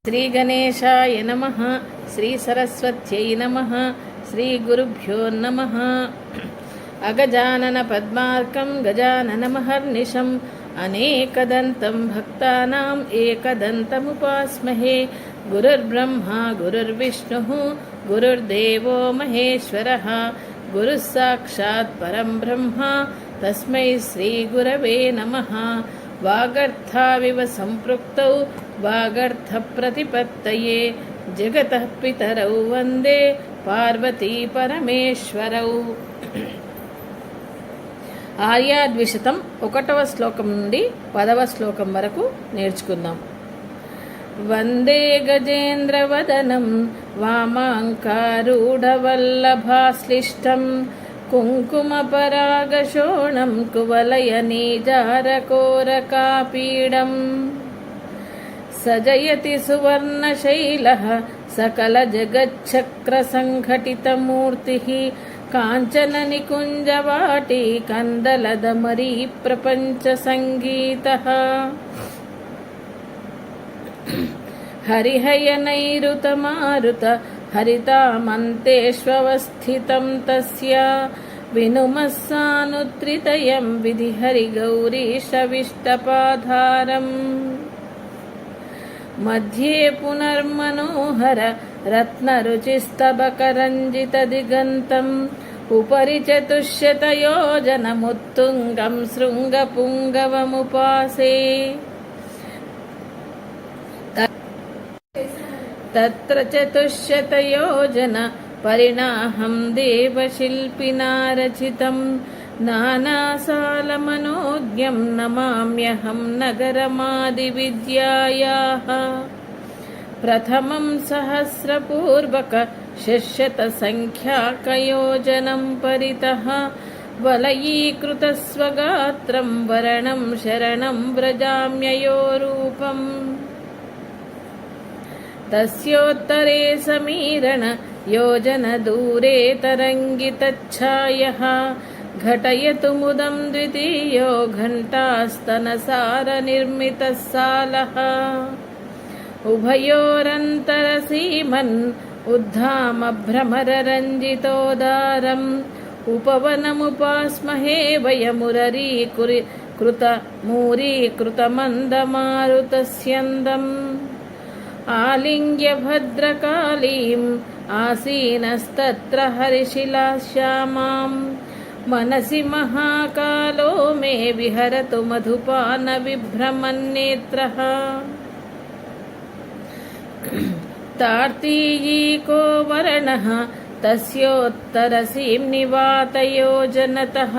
శ్రీ గణేశాయ నమః. శ్రీ సరస్వత్యై నమః. శ్రీ గురుభ్యో నమః. అగజానన పద్మార్కం గజాననమహర్నిశం అనేకదంతం భక్తానాం ఏకదంతముపాస్మహే. గురుర్బ్రహ్మా గురుర్విష్ణుః గురుర్దేవో మహేశ్వరః. గురుః సాక్షాత్ పరం బ్రహ్మ తస్మై శ్రీ గురవే నమః. వాగర్థావివ సంపృక్తౌ వాగర్థ ప్రతిపత్తయే జగతః పితరౌ వందే పార్వతీ పరమేశ్వరౌ. ఆర్యాద్విశతం 1వ శ్లోకం నుండి 10వ శ్లోకం వరకు నేర్చుకుందాం. వందే గజేంద్రవదనం వామాంకారూఢవల్లభాశ్లిష్టం కుంకుమపరాగశోణం కువలయనీజారకోరకాపీడం సజయతి సువర్ణశైలః సకలజగచ్చక్రసంఘటితమూర్తిః కాంచననికుంజవాటీ కందలదమరీ ప్రపంచసంగీతః. హరిహయనైరుతమారుత హరితామంతేష్వస్థితం తస్య వినుమః సానుత్రితయం విధిహరిగౌరీశవిష్టపాధారం. మధ్యే పునర్మనోహర రత్నరుచిస్తబకరంజితదిగంతం ఉపరి చతుశ్శతయోజనముత్తుంగం శృంగపుంగవముపాసే. తత్ర చతుశ్శతయోజన పరిణాహం దేవశిల్పినా రచితం నానాసాలమనోజ్ఞం నమామ్యహం నగరమాదివిద్యాయాః. ప్రథమం సహస్రపూర్వక షట్శతసంఖ్యాకయోజనం పరితః వలయీకృతస్వగాత్రం వరణం శరణం వ్రజామ్యయోరూపం. తస్యోత్తరే సమీరణ యోజన దూరే తరంగితఛాయః ఘటయతు ముదం ద్వితీయో ఘంటాస్తనసార నిర్మితః సాలః. ఉభయోరంతరసీమన్ ఉద్ధామభ్రమరరంజితోదారం ఉపవనముపాస్మహే వయమురరీకృతమూరీకృతమందమారుతస్యందం. ఆలింగ్య భద్రకాళీం ఆసీనస్తత్ర హరిశిలాశ్యామాం మనసి మహాకాలో మే విహరతు మధుపాన విభ్రమన్నేత్రః. తార్తీయీకో వర్ణః తస్యోత్తరసీం నివాతయోజనతః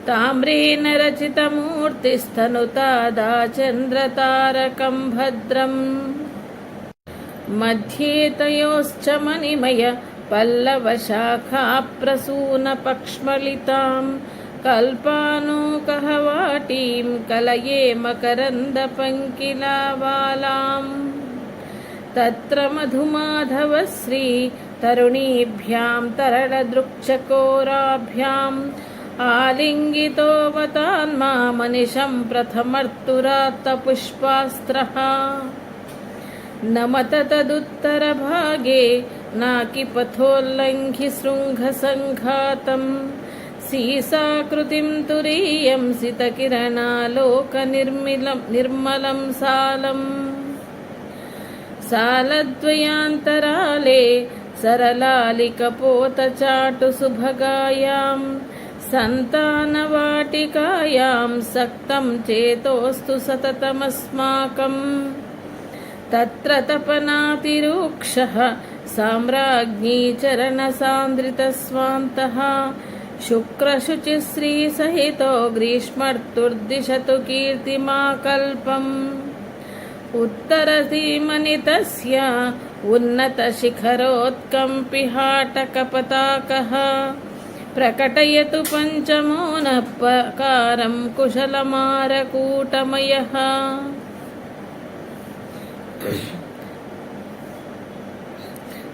తామ్రేణ రచితమూర్తిస్తనుతాదాచంద్రతారకం భద్రం. మధ్యే తయోశ్చ మణిమయ పల్లవశాఖాప్రసూనపక్ష్మళితాం కల్పానూకహవాటీం కలయే మకరందపంకిలావాలాం. తత్ర మధుమాధవశ్రీ తరుణీభ్యాం తరళదృక్చకోరాభ్యాం ఆలింగితోవతాన్మామనిశం ప్రథమర్తురాత్తపుష్పాస్త్రః. నమత తదుత్తరభాగే నాకిపథోల్లంఘి శృంగసంఘాతం సీసాకృతిం తురీయం సితకిరణాలోకనిర్మలం సాలం. సాలద్వయాంతరాలే సరళాలికపోతచాటు సుభగాయాం సంతానవాటికాయాం సక్తం చేతోస్తు సతతమస్మాకం. తత్ర తపనాతిరూక్షః సామ్రాజ్ఞీ చరణసాంద్రితస్వాంతః శుక్రశుచిశ్రీసహితో గ్రీష్మర్తుర్దిశతు కీర్తిమాకల్పం. ఉత్తరసీమని తస్య ఉన్నతశిఖరోత్కంపిహాటకపతాకః ప్రకటయతు పంచమోనఃపకారం కుశలమారకూటమయః.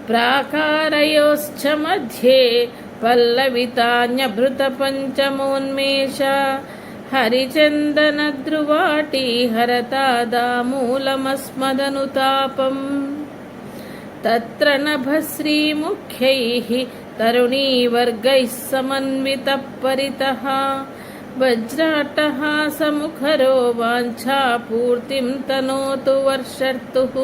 ప్రాకారయోశ్చ మధ్యే పల్లవితాన్యభృత పంచమోన్మేష हरिचन्दनद्रुवाटी हरतादामूलमस्मदनुतापम् तत्र नभश्रीमुख्यैः तरुणीवर्गैः समन्वितः परितः वज्राट्टहासमुखरो वाञ्छापूर्तिं तनोतु वर्षर्तुः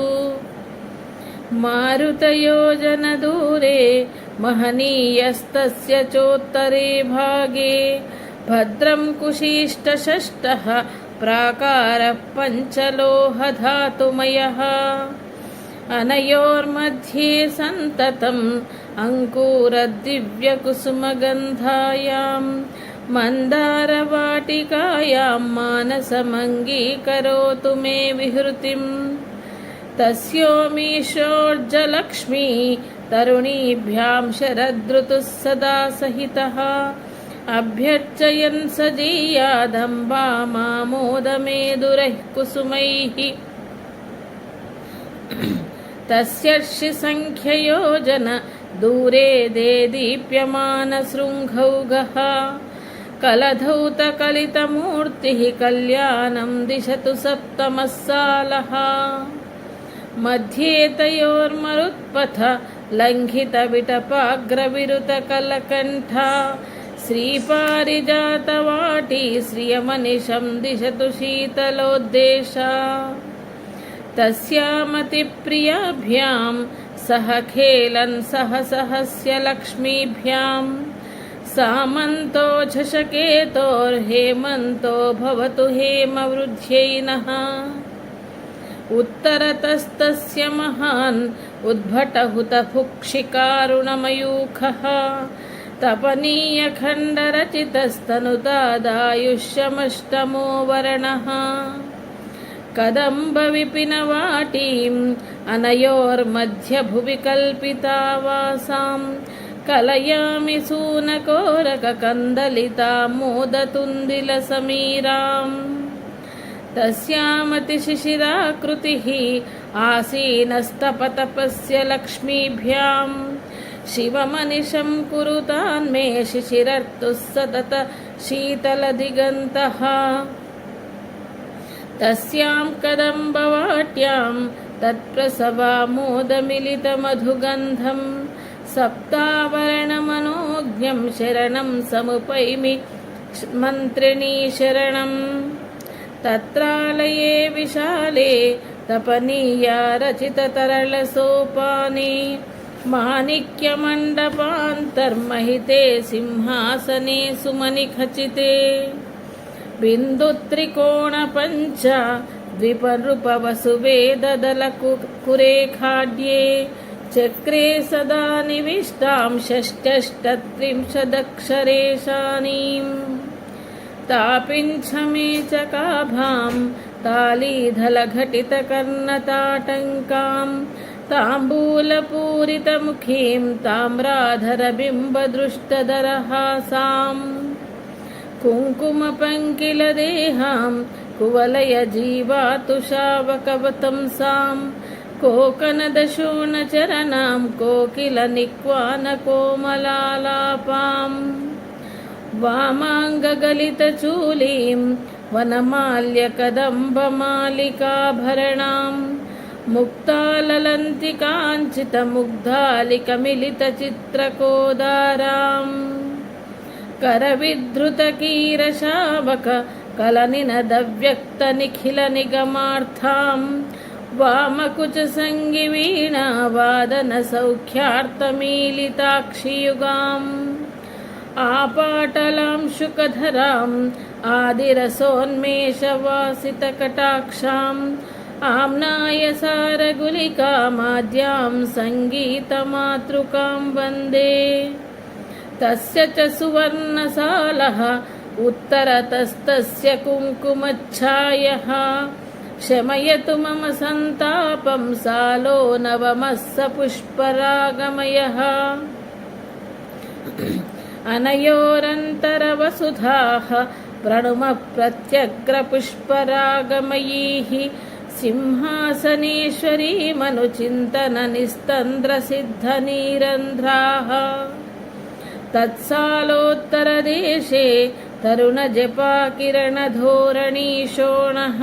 मारुतयोजनदूरे महनीयस्तस्य चोत्तरे भागे भद्रं कुशिष्टषष्ठः प्राकारः पञ्चलोहधातुमयः अनयोर्मध्ये सन्ततम् अङ्कुरदिव्यकुसुमगन्धायां मन्दारवाटिकायां मानसमङ्गीकरोतु मे विहृतिम् तस्योमीशोर्जलक्ष्मी तरुणीभ्यां शरदृतुः सदा सहितः अभ्यर्चयन् सजीयादम्बामामोदमेदुरैः कुसुमैः तस्यर्षि सङ्ख्ययोजन दूरे देदीप्यमानशृङ्गौघः कलधौतकलितमूर्तिः कल्याणं दिशतु सप्तमः सालः मध्ये तयोर्मरुत्पथ लङ्घितविटपाग्रविरुतकलकण्ठा श्रीपारिजातवाटी श्रियमनिशं दिशतु शीतलोद्देशा तस्यामतिप्रियाभ्यां सह खेलन् सहस्य लक्ष्मीभ्यां सामन्तो झषकेतोर्हेमन्तो भवतु हेमवृद्ध्यै नः उत्तरतस्तस्य महान् उद्भटहुतफुक्षिकारुणमयूखः तपनीयखण्डरचितस्तनुतादायुष्यमष्टमो वर्णः कदम्बविपिनवाटीम् अनयोर्मध्यभुवि कल्पितावासां कलयामि सूनकोरककन्दलितामोदतुन्दिलसमीराम् तस्यामतिशिशिराकृतिः आसीनस्तपतपस्य लक्ष्मीभ्यां शिवमनिशं कुरुतान्मे शिशिरर्तुः सतत शीतलदिगन्तः तस्यां कदम्बवाट्यां तत्प्रसवामोदमिलितमधुगन्धं सप्तावरणमनोज्ञं शरणं समुपैमि मन्त्रिणी शरणम् तत्रालये विशाले तपनीया रचिततरलसोपाने माणिक्यमण्डपान्तर्महिते सिंहासने सुमनिखचिते बिन्दुत्रिकोणपञ्च द्विपनृपवसुवेददलकुरेखाढ्ये चक्रे सदा निविष्टां षष्ट्यष्टत्रिंशदक्षरेशानीम् तापिञ्छमे च काभां तालीधलघटितकर्णताटङ्कां ताम्बूलपूरितमुखीं ताम्राधरबिम्बदृष्टदरहासाम् कुङ्कुमपङ्किलदेहां कुवलयजीवातुषावकवतंसां कोकनदशोणचरणां कोकिलनिक्वानकोमलालापाम् वामाङ्गगलितचूलीं वनमाल्यकदम्बमालिकाभरणां मुक्ताललन्तिकाञ्चितमुग्धालिकमिलितचित्रकोदाराम् करविधृतकीरशावक कलनिनदव्यक्तनिखिलनिगमार्थां वामकुचसङ्गिवीणावादनसौख्यार्थमीलिताक्षियुगाम् आपाटलां शुकधराम् आदिरसोन्मेषवासितकटाक्षाम् आम्नायसारगुलिकामाद्यां सङ्गीतमातृकां वन्दे तस्य च सुवर्णसालः उत्तरतस्तस्य कुङ्कुमच्छायः शमयतु मम सन्तापं सालो नवमः स पुष्परागमयः अनयोरन्तरवसुधाः प्रणुमः प्रत्यग्रपुष्परागमयीः सिंहासनेश्वरीमनुचिन्तननिस्तन्द्रसिद्धनीरन्ध्राः तत्सालोत्तरदेशे तरुणजपाकिरणधोरणी शोणः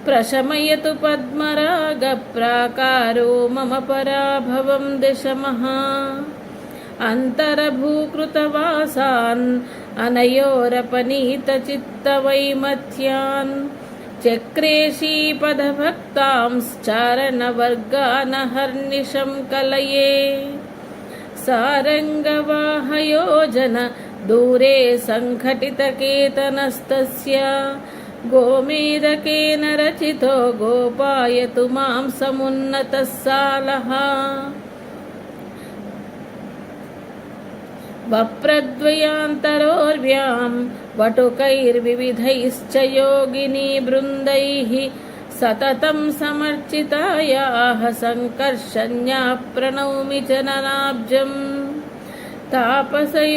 प्रशमयतु पद्मरागप्राकारो मम पराभवं दिशमः अन्तरभूकृतवासान् अनयोरपनीतचित्तवैमथ्यान् चक्रे श्रीपदभक्तांश्चारणवर्गानहर्निशं कलये सारङ्गवाहयोजन दूरे सङ्घटितकेतनस्तस्य गोमेदकेन रचितो गोपायतु मां समुन्नतः सालः वप्रद्वयान्तरोर्व्यां वटुकैर्विविधैश्च योगिनी बृन्दैः सततं समर्चितायाः सङ्कर्षण्याः प्रणौमि जननाब्जम् तापसयोजनदूरे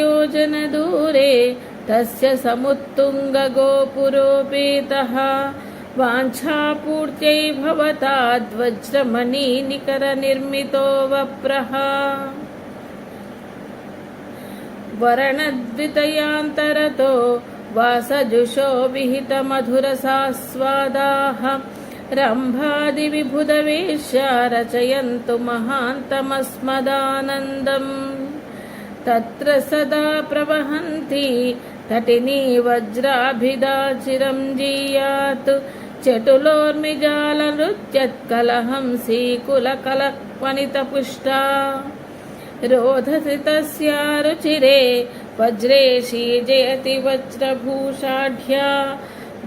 तस्य समुत्तुङ्गगोपुरोपेतः वाञ्छापूर्त्यै भवताद्वज्रमणिनिकरनिर्मितो वप्रः वर्णद्वितयान्तरतो वासजुषो विहितमधुरसास्वादाः रम्भादिविबुधवेश्या रचयन्तु महान्तमस्मदानन्दम् तत्र सदा प्रवहन्ति तटिनी वज्राभिधा चिरं जीयात् चटुलोर्मिजालनृत्यत्कलहंसी कुलकलक्वनितपुष्टा रोधसि तस्या रुचिरे वज्रेशी जयति वज्रभूषाढ्या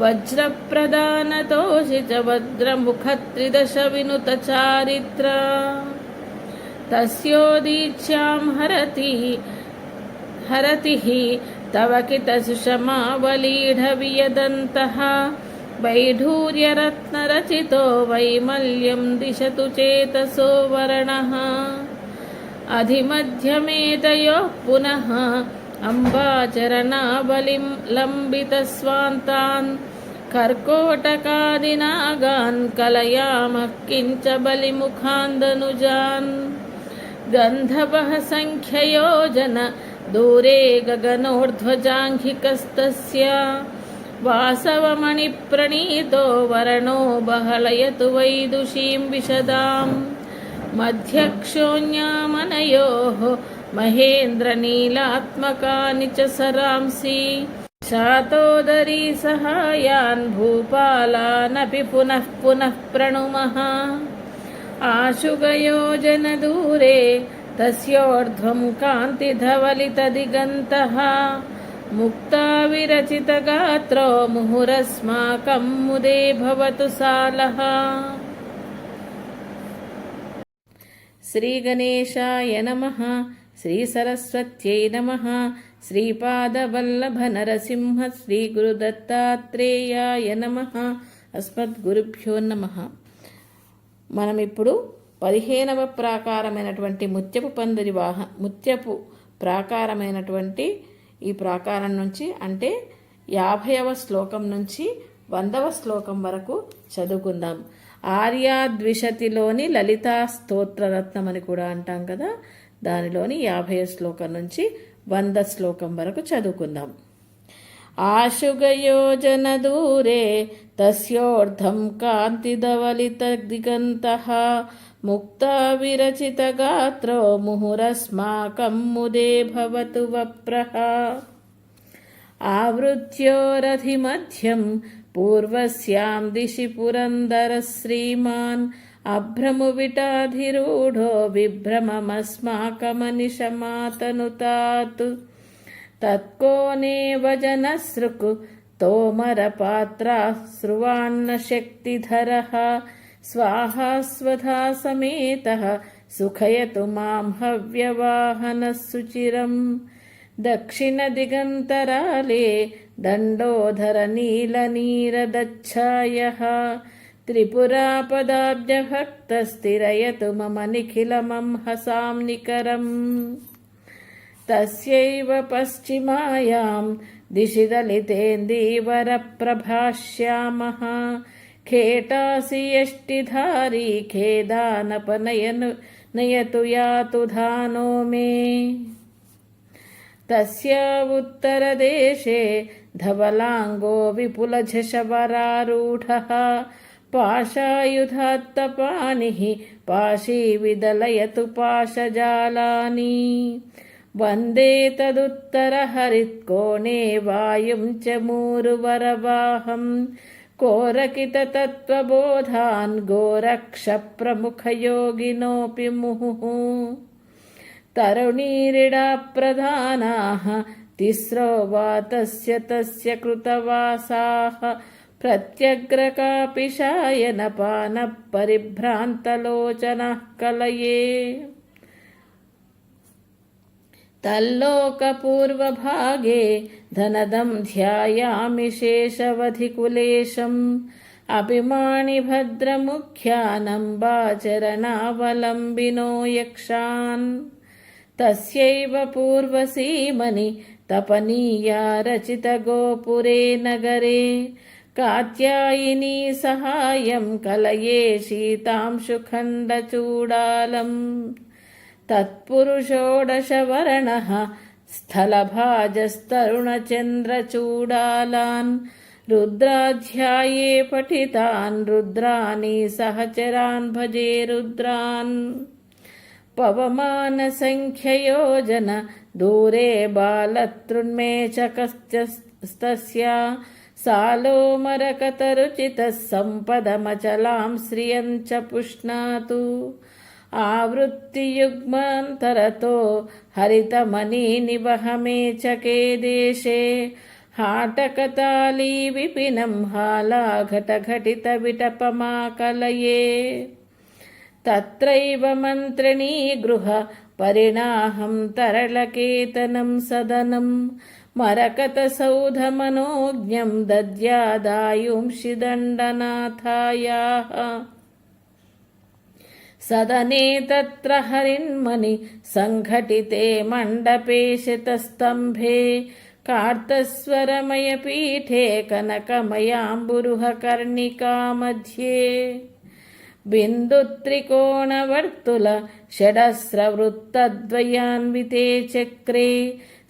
वज्रप्रदानतोषि च वज्रमुखत्रिदश विनुतचारित्रा तस्योदीच्यां हरतिः तव कितसुषमावलीढवियदन्तः वैढूर्यरत्नरचितो वैमल्यं दिशतु चेतसो वर्णः अधिमध्यमेतयोः पुनः अम्बाचरणावलिं लम्बितस्वान्तान् कर्कोटकादिनागान् कलयामः किञ्च बलिमुखान्दनुजान् गन्धवः सङ्ख्ययोजन दूरे गगनोर्ध्वजाङ्घिकस्तस्य वासवमणिप्रणीतो वर्णो बहलयतु वैदुषीं विशदाम् मध्यक्षोण्यामनयोः महेन्द्रनीलात्मकानि च सरांसि शातोदरी सहायान् भूपालानपि पुनः पुनः प्रणुमः आशुगयोजनदूरे तस्योर्ध्वं कान्तिधवलितदिगन्तः मुक्ताविरचितगात्रो मुहुरस्माकं मुदे भवतु सालः। श्रीगणेशाय नमः। श्रीसरस्वत्यै नमः। శ్రీపాదవల్లభనరసింహ శ్రీగురుదత్తాత్రేయాయ నమః. అస్మద్గురుభ్యో నమః. మనం ఇప్పుడు 15వ ప్రాకారమైనటువంటి ముత్యపు ప్రాకారమైనటువంటి ఈ ప్రాకారం నుంచి అంటే 50వ శ్లోకం నుంచి 100వ శ్లోకం వరకు చదువుకుందాం. ఆర్యాద్విషతిలోని లలితా స్తోత్రరత్నం అని కూడా అంటాం కదా, దానిలోని 50వ శ్లోకం నుంచి 100 శ్లోకం వరకు చదువుకుందాం. ఆశుగయోజన దూరే తస్యోర్ధం కాంతిదవలిత దిగంతః ముక్తా విరచిత గాత్రో ముహురస్మాకం ముదే భవతు వప్రః. ఆవృత్యోరధిమధ్యం పూర్వస్యాం దిశి పురందర శ్రీమాన్ అభ్రమువిటాధిరూఢో విభ్రమమస్మాకమనిశమాతనుతాత్. తత్కోనేవ జనసృక్ తోమరపాత్రాశ్రువాన్నశక్తిధరః స్వాహాస్వధా సమేతః సుఖయతు మాం హవ్యవాహనః సుచిరం. దక్షిణదిగంతరాలే దండోధర నీలనీరదచ్ఛాయః త్రిపురాపదాబ్జభక్తస్థిరయతు మమ నిఖిలమం హసాంనికరం. తస్యైవ పశ్చిమాయాం దిశి దళితేందీవరప్రభాశ్యామః ఖేటాసి యష్టిధారీ ఖేదానపనయతు యాతు ధానో మే. तस्य उत्तरदेशे धवलाङ्गो विपुलझषवरारूढः पाशायुधात्तपानिः पाशीविदलयतु पाशजालानि वन्दे तदुत्तरहरित्कोणे वायुं च मूरुवरवाहं कोरकिततत्त्वबोधान् गोरक्षप्रमुखयोगिनोऽपि मुहुः तरुणीरिडाप्रधानाः तिस्रो वा तस्य कृतवासाः प्रत्यग्रकापिशायनपानः परिभ्रान्तलोचनः कलये तल्लोकपूर्वभागे धनदं ध्यायामि शेषवधिकुलेशम् अभिमानिभद्रमुख्यानम्बाचरणावलम्बिनो यक्षान् तस्यैव पूर्वसीमनि तपनीया रचितगोपुरे नगरे कात्यायिनी सहायं कलये शीतांशुखण्डचूडालम् तत्पुरुषोडशवर्णः स्थलभाजस्तरुणचन्द्रचूडालान् रुद्राध्याये पठितान् रुद्राणि सहचरान् भजे रुद्रान् पवमानसङ्ख्ययोजन दूरे बालतृन्मेचकस्तस्य सालोमरकतरुचितः सम्पदमचलां श्रियं च पुष्णातु आवृत्तियुग्मान्तरतो हरितमणिनिवहमेचके देशे हाटकताली विपिनं हालाघटघटितविटपमाकलये तत्रैव मन्त्रिणी गृह परिणाहं तरलकेतनं सदनं मरकतसौधमनोज्ञं दद्यादायुंषि दण्डनाथायाः सदने तत्र हरिन्मणि सङ्घटिते मण्डपे शतस्तम्भे कार्तस्वरमयपीठे कनकमयाम्बुरुहकर्णिका मध्ये बिन्दुत्रिकोणवर्तुल षडस्रवृत्तद्वयान्विते चक्रे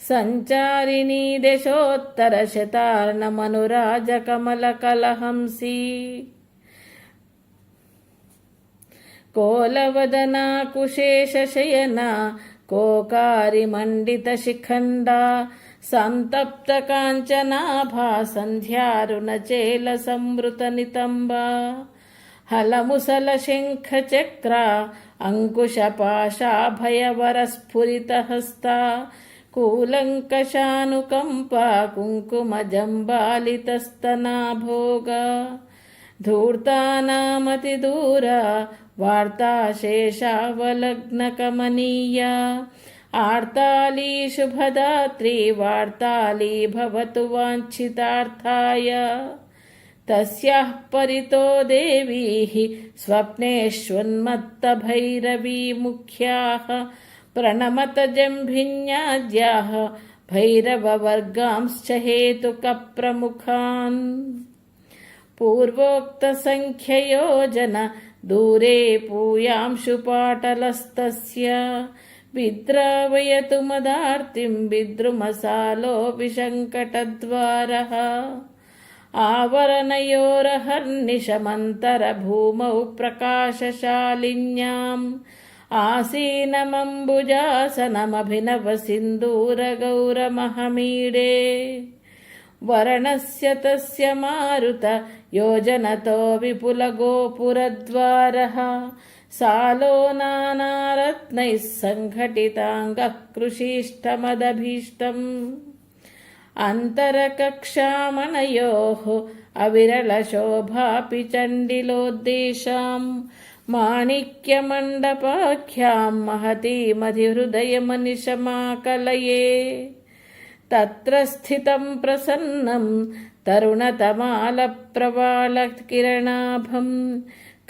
सञ्चारिणी दशोत्तरशतार्णमनुराजकमलकलहंसी कोलवदना कुशेषशयना कोकारिमण्डितशिखण्डा सन्तप्तकाञ्चनाभा सन्ध्यारुणचेलसंवृतनितम्बा हलमुसलशङ्खचक्रा अङ्कुशपाशाभयवरस्फुरितहस्ता कूलङ्कषानुकम्पा कुङ्कुमजम्बालितस्तनाभोगा धूर्तानामतिदूरा वार्ताशेषावलग्नकमनीया आर्ताली शुभदात्री वार्ताली भवतु वाञ्छितार्थाय तस्याः परितो देवीः स्वप्नेष्वन्मत्तभैरवी मुख्याः प्रणमत जम्भिन्याद्याः भैरववर्गांश्च हेतुकप्रमुखान् पूर्वोक्तसङ्ख्ययोजन दूरे पूयांशुपाटलस्तस्य विद्रावयतु मदार्तिं विद्रुमसालो विशङ्कटद्वारः आवरणयोरहर्निशमन्तरभूमौ प्रकाशशालिन्याम् आसीनमम्बुजासनमभिनवसिन्दूरगौरमहमीडे वर्णस्य तस्य मारुत योजनतो विपुलगोपुरद्वारः सालो नानारत्नैः सङ्घटिताङ्गः कृषीष्टमदभीष्टम् अन्तरकक्षामणयोः अविरलशोभापि चण्डिलोद्देशाम् माणिक्यमण्डपाख्यां महतीमधिहृदयमनिशमाकलये तत्र स्थितं प्रसन्नं तरुणतमालप्रवालकिरणाभं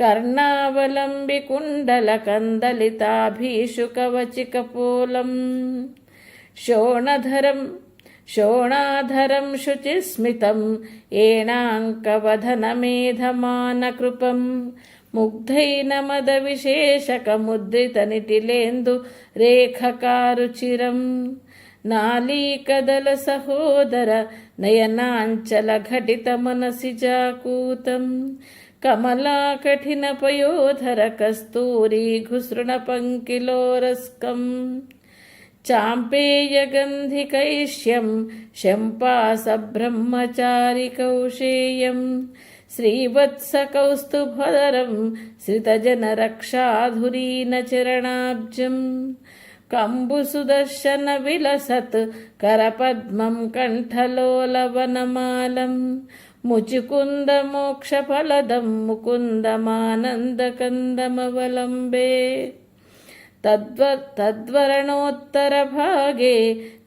कर्णावलम्बिकुण्डलकन्दलिताभीषुकवचिकपोलम् शोणाधरं शुचिस्मितम् एणाङ्कवधनमेधमानकृपम् मुग्धैनमदविशेषकमुद्रितनिटिलेन्दु रेखकारुचिरम् నాళీకదల సహోదర నయనాంచల ఘటిత మనసి జాకూతం కమలా కఠిన పయోధర కస్తూరీ ఘుసృణ పంకిలోరస్కం చాంపేయగంధికైష్యం శంపాస బ్రహ్మచారి కౌశేయం శ్రీవత్సకౌస్తుభధరం శ్రితజన రక్షాధురీన చరణాబ్జం కంబుసుదర్శన విలసత్ కరపద్మం కంఠలోలవనమాలం ముచుకుంద మోక్షఫలదం ముకుందమానందకందమవలంబే తద్వరణోత్తరభాగే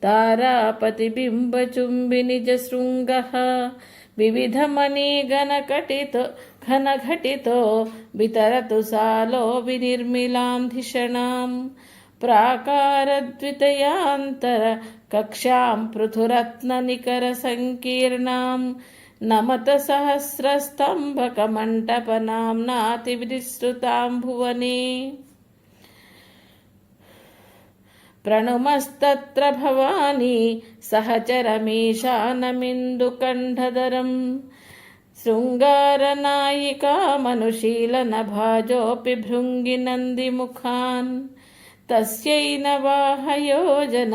తారాపతిబింబచుంబి నిజశృంగః వివిధమణిఘనఘటితో వితరతు సాలో వినిర్మిలాం ధిషణాం ప్రాకారద్వితయాంతర కక్షాం పృథురత్ననికర సంకీర్ణాం నమత సహస్రస్తంభకమంటపనామ్నాతివిసృతాం భువనే ప్రణుమస్తత్ర భవానీ సహచరమీశానమిందుకంఠధరం శృంగారనాయికామనుశీలనభాజోऽपि భృంగి నందిముఖాన్ తస్యై నవాహయోజన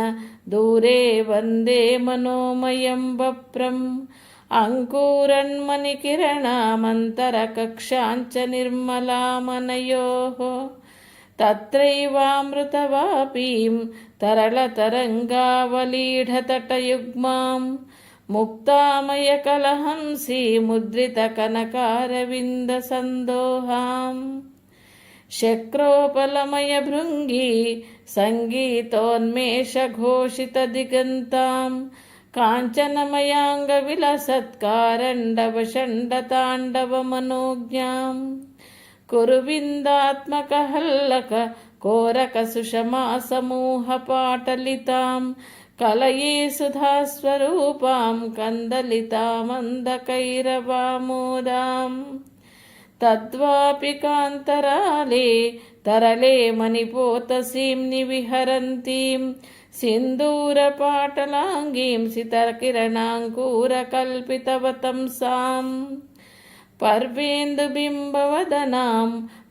దూరే వందే మనోమయం వప్రం అంకురన్మణికిరణామంతరకక్షాంచ నిర్మలామనయోః తత్రైవామృతవాపీం తరళతరంగావలీఢతటయుగ్మాం ముక్తామయకలహంసీ ముద్రితకనకారవిందసందోహాం శక్రోపలమయ భృంగీ సంగీతోన్మేషఘోషితదిగంతాం కాంచనమయాంగవిలసత్కారండవషण्डताण्डवमनोज्ञां కురువిందాత్మకహల్లక కోరక సుషమాసమూహపాటలితాం కలయే సుధాస్వరూపాం కందలితామందకైరవామోదాం తద్వాపి కాంతరాలే తరళే మణిపోతసీం నివిహరంతీం సింధూరపాటలాంగీం సితకిరణాంకూరకల్పితవతంసాం పర్వేందుబింబవదనాం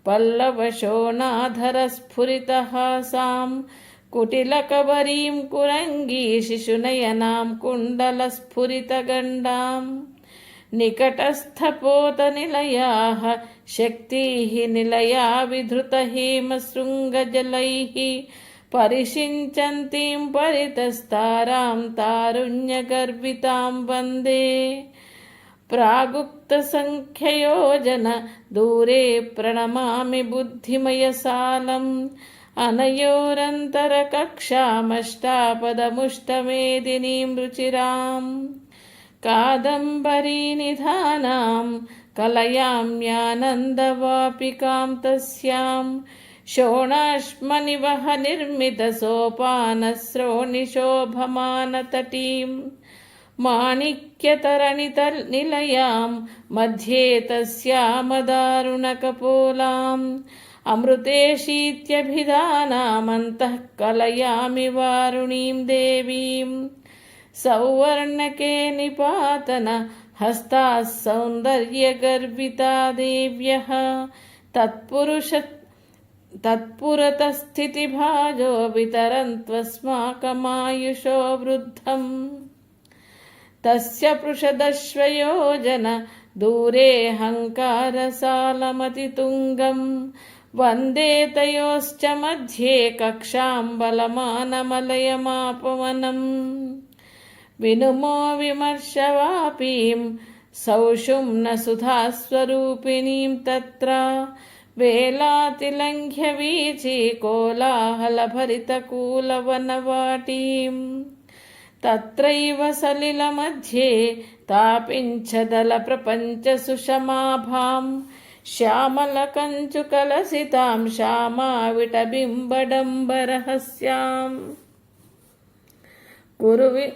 పల్లవశోణాధరస్ఫురితహాసాం కుటిలకబరీం కురంగీ శిశునయనాం కుండలస్ఫురితగండాం నికటస్థపోతనిలయాః శక్తిః నిలయా విధృతహేమశృంగజలైః పరిషించంతీం పరితస్తారాం తారుణ్యగర్వితాం వందే ప్రాగుక్తసంఖ్యయోజన దూరే ప్రణమామి బుద్ధిమయసాలం అనయోరంతరకక్షామష్టాపదముష్టమేదినీం రుచిరాం కాదంబరీనిధానాం కలయామ్యానందవాపికాం తస్యాం శోణాశ్మనివహ నిర్మితసోపానశ్రోణిశోభమానతటీం మాణిక్యతరణితనిలయాం మధ్యే తస్యామదారుణకపోలాం అమృతే శీత్యభిధానామంతః కలయామి వారుణీం దేవీం సౌవర్ణకే నిపాతన హస్తాः సౌందర్యగర్వితా దేవ్యः తత్పురతస్థితిభాజో వితరంత్వస్మాకమాయుషో వృద్ధం తస్య పృషదశ్వయోజన దూరే హంకారసాలమతితుంగం వందే తయోశ్చ మధ్యే కక్షాం బలమానమలయమాపవనం వినుమో విమర్శవాపీం సౌషుమ్న సుధాస్వరూపిణీం తత్ర వేలాతిలంఘ్య వీచి కోలాహలభరితకూలవనవాటీం తత్రైవ సలిలమధ్యే తాపించదల ప్రపంచ సుషమాభాం శ్యామలకంచుకలసితాం శ్యామావిటబింబడంబరహస్యాం కురువి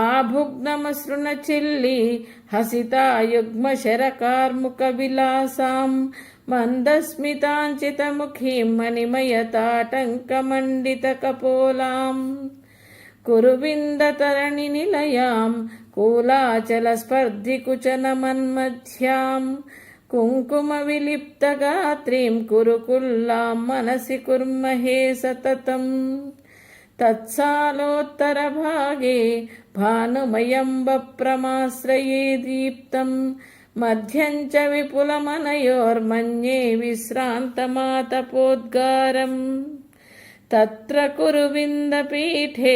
ఆభుగ్నమసృణచిల్లి హసితాయుగ్మశరకార్ముకవిలాసాం మందస్మితాంచితముఖీం మణిమయతాటంకమండితకపోలాం కురువిందతరణినిలయాం కూలాచలస్పర్ధికుచనమన్మధ్యాం కుంకుమవిలిప్తగాత్రీం కురుకుల్లాం మనసి కుర్మహే సతతం. తత్సాలోత్తరభాగే భానుమయం వప్రమాశ్రయే దీప్తం మధ్యం చ విపులమనయోర్మన్యే విశ్రాంతమాతపోద్గారం. తత్ర కురువిందపీఠే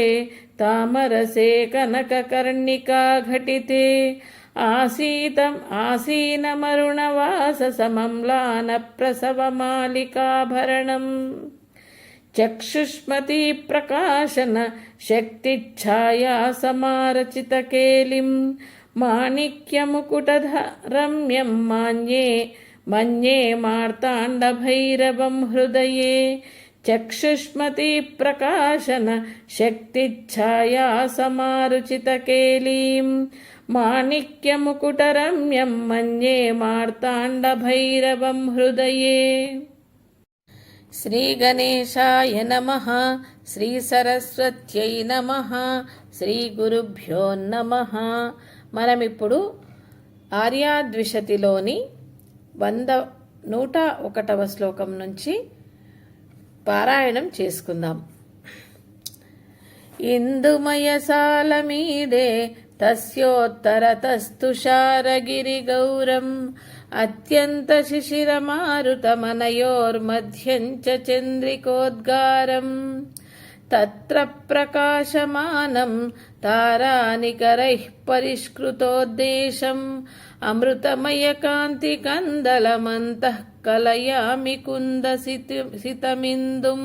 తామరసే కనకకర్ణికాఘటితే ఆసీనమరుణవాససమమ్లానప్రసవమాలికాభరణం. చక్షుష్మతి ప్రకాశన శక్తిఛాయా సమారచితకేలిం మాణిక్యముకుటరమ్యం మన్యే మార్తాండభైరవం హృదయే. చక్షుష్మతి ప్రకాశన శక్తిఛాయా సమారుచితకేలీం మాణిక్యముకుటరమ్యం మన్యే మార్తాండభైరవం హృదయే. శ్రీ గణేశాయ నమః. శ్రీ సరస్వత్యై నమః. శ్రీ గురుభ్యో నమః. మనమిప్పుడు ఆర్యాద్విషతిలోని 101వ శ్లోకం నుంచి పారాయణం చేసుకుందాం. ఇందుమయసాలమీడే తస్యోత్తరతస్తుషారగిరిగౌరం అత్యంత శిశిరమారుతమనయోర్మధ్యం చ చంద్రికోద్గారం. తత్ర ప్రకాశమానం తారానికరైః పరిష్కృతోద్దేశం అమృతమయకాంతికందలమంతః కలయామి కుందసితమిందుం.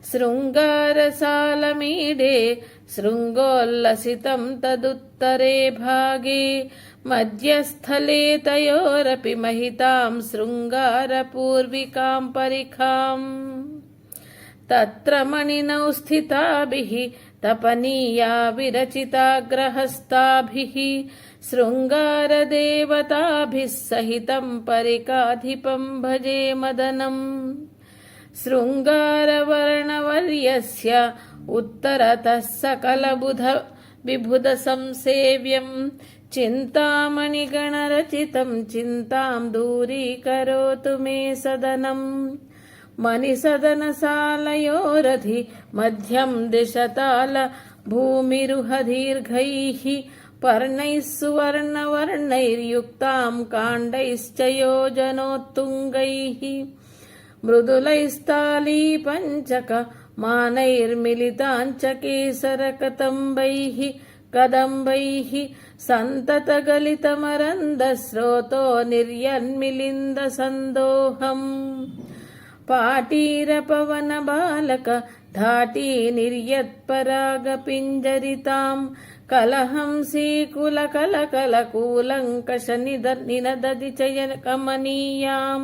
శృంగారసాలమీడే శృంగోల్లసితం తదుత్తరే భాగే మధ్యస్థలే తయోరపి మహితాం శృంగారపూర్వికాం పరిఖాం. తత్ర మణినౌ స్థితాభిః తపనీయా విరచితాగ్రహస్తాభిః శృంగారదేవతాభిः సహితం పరికాధిపం భజే మదనం. శృంగారవర్ణవర్యస్య ఉత్తరతః సకలబుధ విబుధ సంసేవ్యం చింతామణిగణరచితం చింతాం దూరీకరోతు మే సదనం. మణిసదనసాలయోరధి మధ్యం దిశతాల భూమిరుహదీర్ఘైః పర్ణైః సువర్ణవర్ణైర్యుక్తాం కాండైశ్చ యోజనోత్తుంగైః మృదులైస్తాళీ పంచక మానైర్మిలితాంచ కేసరకతంబైః కదంబైః సంతతగలితమరందస్రోతో నిర్యన్మిలింద సందోహం. పాటీరపవన బాలక ధాటీ నిర్యత్పరాగపింజరితాం కలహంసీకుల కలకలకూలంకష నినదది చయకమనీయాం.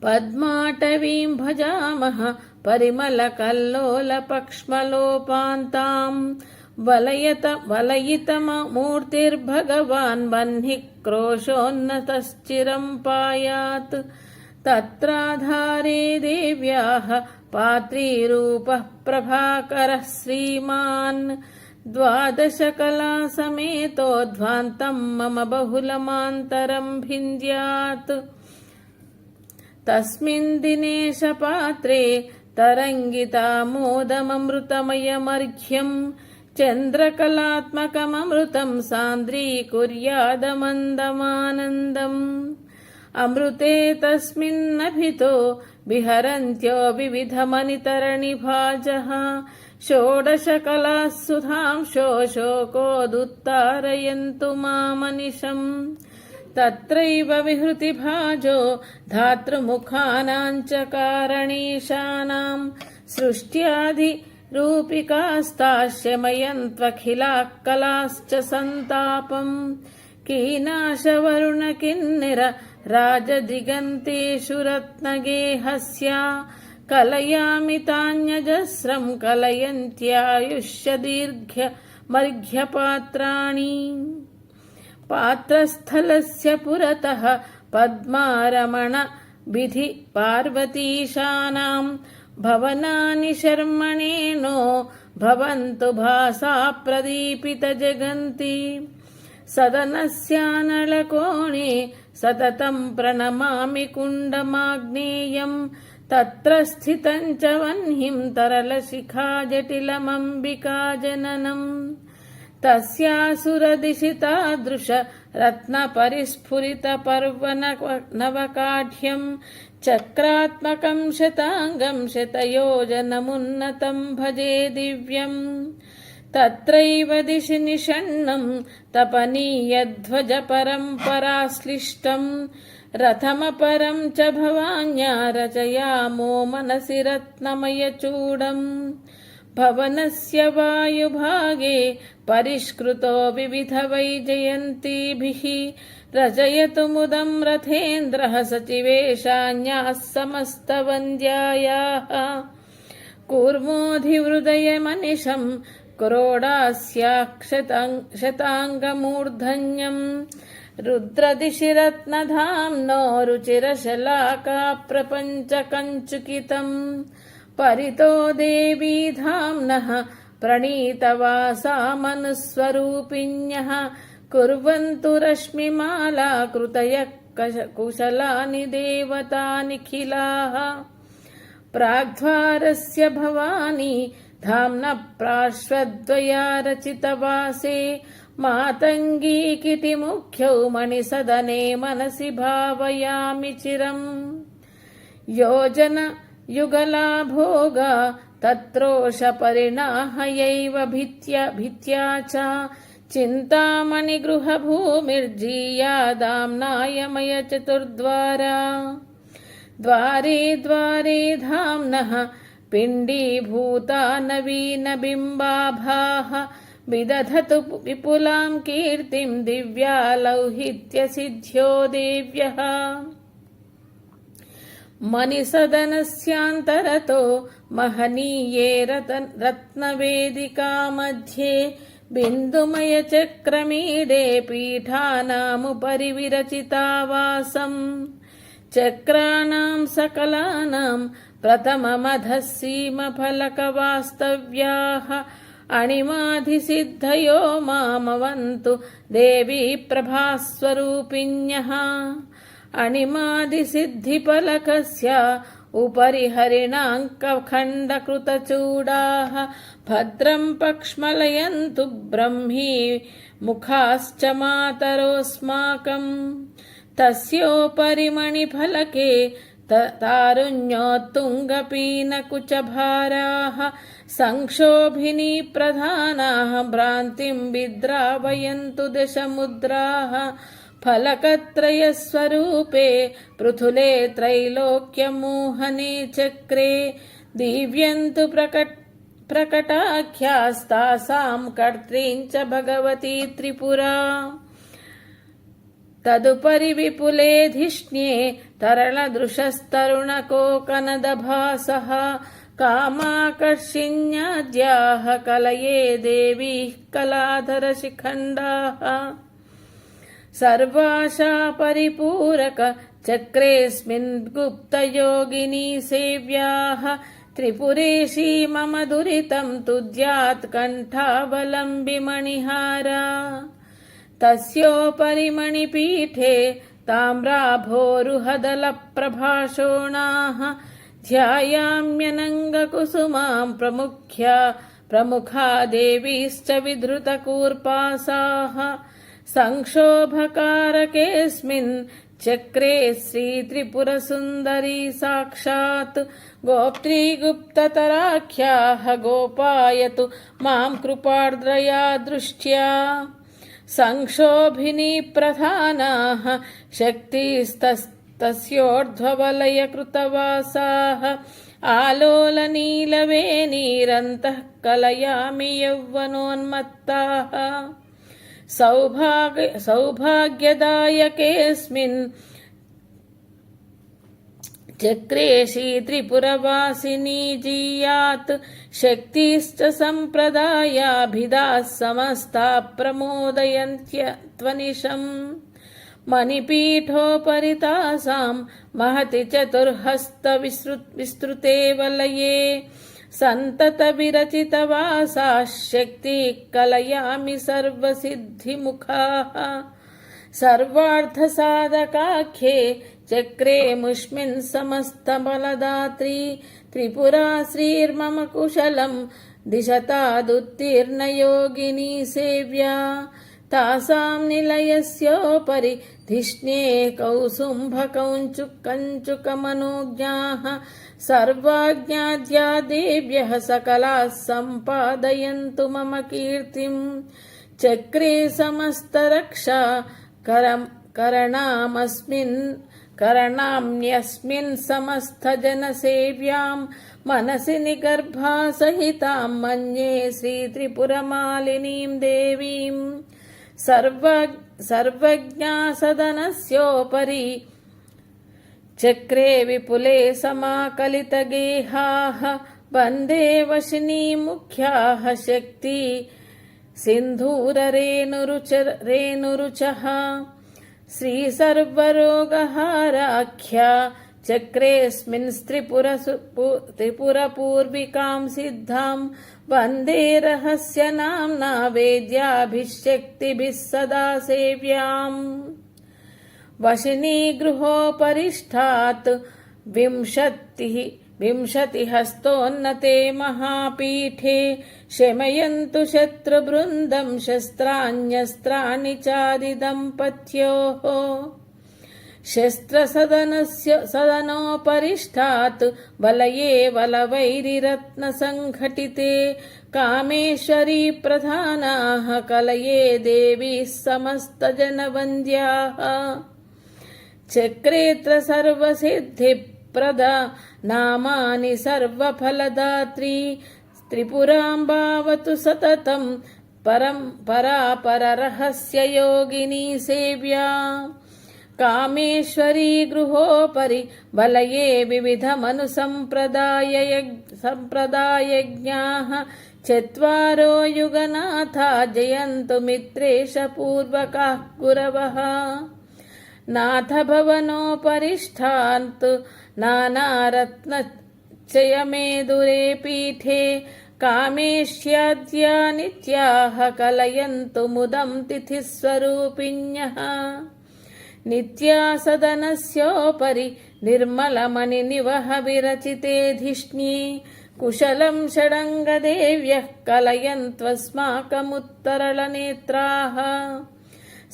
పద్మాటవీం భజామః పరిమళకల్లోలపక్ష్మలోపాంతాం వలయితమూర్తిర్భగవాన్ వహ్ని క్రోశోన్నతశ్చిరం పాయాత్. తత్రాధారే దేవ్యాః పాత్రీరూపః ప్రభాకరः శ్రీమాన్ ద్వాదశకళాసమేతోధ్వాంతం మమ బహుళమాంతరం భింద్యాత్. తస్మిన్ దినేశ పాత్రే తరంగితామోదమమృతమయమర్ఘ్యం చంద్రకళాత్మకమమృతం సాంద్రీకుర్యాదమందమానందం. అమృతే తస్మిన్నభితో విహరంత్యో వివిధమనితరణిభాజః షోడశకళాః సుధాంశో శోకోదుత్తారయంతు మామనిశం. తత్రైవ విహృతిభాజో ధాతృముఖానాం చ కారణీశానాం సృష్ట్యాదిరూపికాస్తాశమయంత్వఖిలాః కళాశ్చ సంతాపం. కీనాశవరుణకిన్నెర రాజదిగంతేషు రత్నగేహస్య కలయామి తాన్యజస్రం కలయంత్యాయుష్య దీర్ఘమర్ఘ్యపాత్రాణి. పాత్రస్థలస్య పురతః पद्मारमण विधि पार्वतीशानां भवनानि शर्मणेनो भवन्तु भासा प्रदीपितजगन्ति सदनस्यानलकोणे सततं प्रणमामि कुण्डमाग्नेयं तत्र स्थितं च वह्निं तरलशिखा जटिलमम्बिकाजननम् तस्यासुरदिशि तादृश रत्नपरिस्फुरितपर्वनवकाढ्यं चक्रात्मकं शताङ्गं शतयोजनमुन्नतं भजे दिव्यम् तत्रैव दिशि निषण्णं तपनीयध्वजपरम्पराश्लिष्टं रथमपरं च भवान्या रचयामो मनसि रत्नमयचूडम् भवनस्य वायुभागे परिष्कृतो विविधवैजयन्तीभिः रचयतु मुदं रथेन्द्रः सचिवेशान्याः समस्तवन्द्यायाः कूर्मोऽधिहृदयमनिशं क्रोडास्याक्षताङ्गमूर्धन्यं रुद्रदिशि रत्नधाम्नो रुचिरशलाका प्रपञ्चकञ्चुकितम् परितो देवी धाम्नः प्रणीतवासा मनुस्वरूपिण्यः कुर्वन्तु रश्मिमालाकृतयः कुशलानि देवतानिखिलाः प्राग्द्वारस्य भवानी धाम्नः पार्श्वद्वया रचितवासे मातङ्गी किटिमुख्यौ मणिसदने मनसि भावयामि चिरम् योजन युगला भोगा तत्रोषपरिणाहयैव भित्या च चिन्तामणिगृहभूमिर्जीया दाम्नायमय चतुर्द्वारा द्वारे द्वारे धाम्नः पिण्डीभूता नवीनबिम्बाभाः विदधतु विपुलां कीर्तिं दिव्या लौहित्यसिद्ध्यो देव्यः मणिसदनस्यान्तरतो महनीये रत्नवेदिका मध्ये बिन्दुमयचक्रमीडे पीठानामुपरि विरचितावासम् चक्राणां सकलानां प्रथममधः सीमफलकवास्तव्याः अणिमाधिसिद्धयो मामवन्तु देवी प्रभास्वरूपिण्यः अणिमादिसिद्धिफलकस्य उपरि हरिणाङ्कखण्डकृतचूडाः भद्रं पक्ष्मलयन्तु ब्रह्मी मुखाश्च मातरोऽस्माकम् तस्योपरि मणिफलके तारुण्योत्तुङ्गपीनकुचभाराः संक्षोभिनी प्रधानाः भ्रान्तिं विद्रावयन्तु दशमुद्राः फलकत्रयस्वरूपे पृथुले त्रैलोक्यमोहने चक्रे दीव्यन्तु प्रकटाख्यास्तासां कर्त्रीं च भगवती त्रिपुरा तदुपरि विपुले धिष्ण्ये तरलदृशस्तरुणकोकनदभासः कामाकर्षिण्याद्याः कलये देवीः कलाधरशिखण्डाः सर्वाशा परिपूरक चक्रेऽस्मिन् गुप्तयोगिनी सेव्याः त्रिपुरेशी मम दुरितं तुद्यात् कण्ठावलम्बिमणिहारा तस्योपरि मणिपीठे ताम्राभोरुहदलप्रभाषोणाः ध्यायाम्यनङ्गकुसुमां प्रमुखा देवीश्च विधृतकूर्पासाः संक्षोभकारकेऽस्मिन् चक्रे श्रीत्रिपुरसुन्दरी साक्षात् गोप्त्री गुप्ततराख्याः गोपायतु मां कृपार्द्रया दृष्ट्या संक्षोभिनी प्रधानाः शक्तिस्तस्योर्ध्ववलयकृतवासाः आलोलनीलवेणीरन्तः कलयामि यौवनोन्मत्ताः सौभाग्यदायकेऽस्मिन् चक्रे त्रिपुरवासिनी जीयात् शक्तिश्च सम्प्रदायाभिधाः समस्ता प्रमोदयन्त्यत्वनिशम् मणिपीठोपरि तासां महति चतुर्हस्तविस्तृते वलये सन्ततविरचितवासाः शक्तिः कलयामि सर्वसिद्धिमुखाः सर्वार्थसाधकाख्ये चक्रे मुष्मिन् समस्तबलदात्री त्रिपुरा श्रीर्मम कुशलं दिशतादुत्तीर्णयोगिनी सेव्या तासां निलयस्योपरि धिष्णे कौसुम्भकञ्चुकमनोज्ञाः सर्वाज्ञाद्या देव्यः सकलाः सम्पादयन्तु मम कीर्तिं चक्रे समस्तरक्षा करणाम्यस्मिन् समस्तजनसेव्यां मनसि निगर्भा सहितां मन्ये श्रीत्रिपुरमालिनीं देवीं सर्वज्ञा सदनस्योपरि चक्रे विपुले समाकलितगेहाः वन्दे वशिनी मुख्याः शक्ति सिन्धूररेणुरुचः श्रीसर्वरोगहाराख्या चक्रेऽस्मिन् त्रिपुरपूर्विकां सिद्धां वन्दे रहस्यनाम्ना वेद्याभिश्शक्तिभिः सदा सेव्याम् वशिनी गृहोपरिष्ठात् विंशतिहस्तोन्नते महापीठे शमयन्तु शत्रुवृन्दं शस्त्राण्यस्त्राणि चादिदम्पत्योः सदनोपरिष्ठात् वलये वलवैरिरत्नसङ्घटिते कामेश्वरी प्रधानाः कलये देवीः समस्तजनवन्द्याः चक्रेऽत्र सर्वसिद्धिप्रदा नामानि सर्वफलदात्री त्रिपुराम्बावतु सततं परापररहस्ययोगिनी सेव्या कामेश्वरी गृहोपरि वलये विविधमनुसम्प्रदायज्ञाः चत्वारो युगनाथा जयन्तु मित्रेशपूर्वकाः गुरवः नाथ भवनोपरिष्ठान्तु नानारत्नचयमेदुरे पीठे कामेश्याद्या नित्याः कलयन्तु मुदं तिथिस्वरूपिण्यः नित्या सदनस्योपरि निर्मलमणिनिवह विरचिते धिष्ण्ये कुशलं षडङ्गदेव्यः कलयन्त्वस्माकमुत्तरलनेत्राः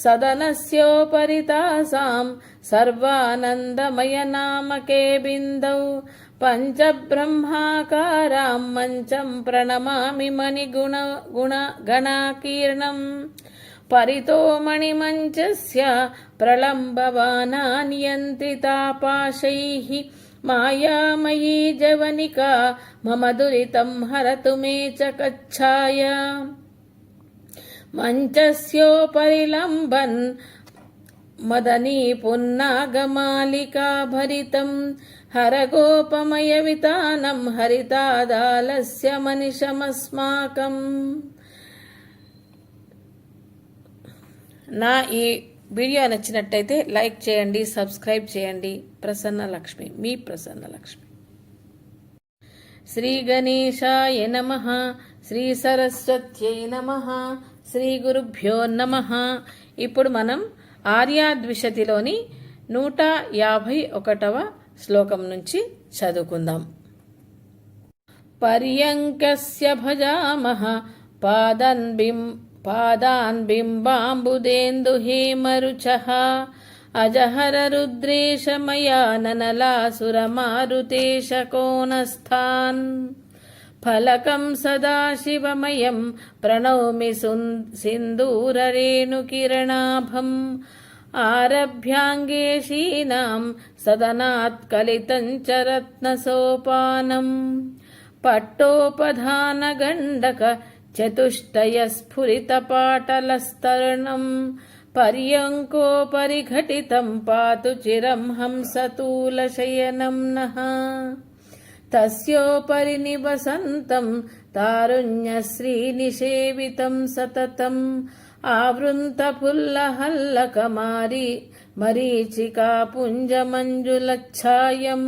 सदनस्योपरि तासां सर्वानन्दमयनामके बिन्दौ पञ्चब्रह्माकारां मञ्चं प्रणमामि मणिगणाकीर्णम् परितो मणिमञ्चस्य प्रलम्बवाना नियन्त्रिता पाशैः मायामयी जवनिका मम दुरितं हरतु मे च कच्छाय मञ्चस्योपरि लम्बन् मदनी पुन्नागमालिका भरितं हरगोपमयवितानं हरितादालस्य मनिषमस्माकम् నా ఈ వీడియో నచ్చినట్టయితే లైక్ చేయండి, సబ్స్క్రైబ్ చేయండి. ప్రసన్నలక్ష్మి, మీ ప్రసన్నలక్ష్మి. శ్రీ గణేశాయ నమః, శ్రీ సరస్వత్యై నమః, శ్రీ గురుభ్యో నమః. ఇప్పుడు మనం ఆర్యాద్విషతిలోని 151వ శ్లోకం నుంచి చదువుకుందాం. పర్యంకస్య భజామః పాదాన్ బింబాంబుదేందు హేమరుచః అజహర రుద్రేశ మయా ననలాసురమారుతేశ కోనస్థాన్ ఫలకం సదాశివమయం ప్రణౌమి సింధూరరేణుకిరణాభం ఆరభ్యాంగేశీనాం సదనాత్ కలితం చ రత్నసోపానం పట్టోపధానగండక చతుష్టయస్ఫురితపాటలస్తరణం పర్యంకోపరి ఘటితం పాతు చిరం హంసతూలశయనం నః తస్యోపరి నివసంతం తారుణ్యశ్రీనిషేవితం సతతం ఆవృంత పుల్లహల్లకమారి మరీచికా పుంజమంజులఛాయం